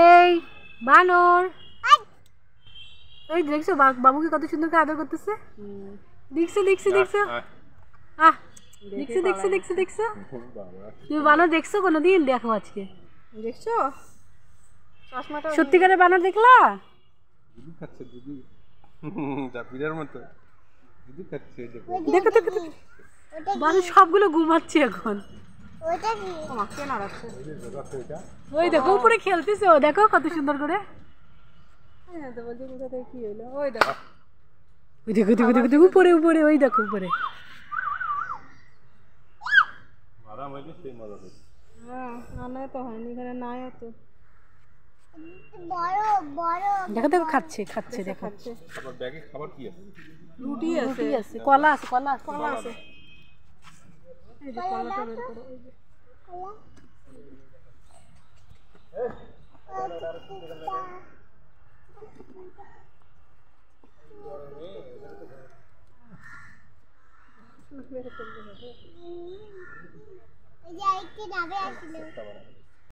এই বানর, এই দেখছো বাবুকে কত সুন্দর করে আদর করতেছে। দেখছো দেখছো দেখছো, আহ দেখছো দেখছো দেখছো দেখছো, তুমি বানর দেখছো কোনোদিন? দেখো আজকে দেখছো সত্যিকারের বানর দেখলা? দেখো দেখো বানর সবগুলো ঘুমাচ্ছে এখন। ওই দেখো উপরে খেলতেছে, ও দেখো কত সুন্দর করে। কি হইলো? ওই দেখো দেখো দেখো দেখো দেখো উপরে উপরে, ওই দেখো উপরে। তো হয়নি এখানে, নাই তো। দেখো দেখো খাচ্ছে খাচ্ছে, দেখো রুটি আছে, কলা আছে, কলা আছে, কলা আছে। এই যে কলাটা বের করো, এই যে এই যে আরেকটি যাবে আসলে।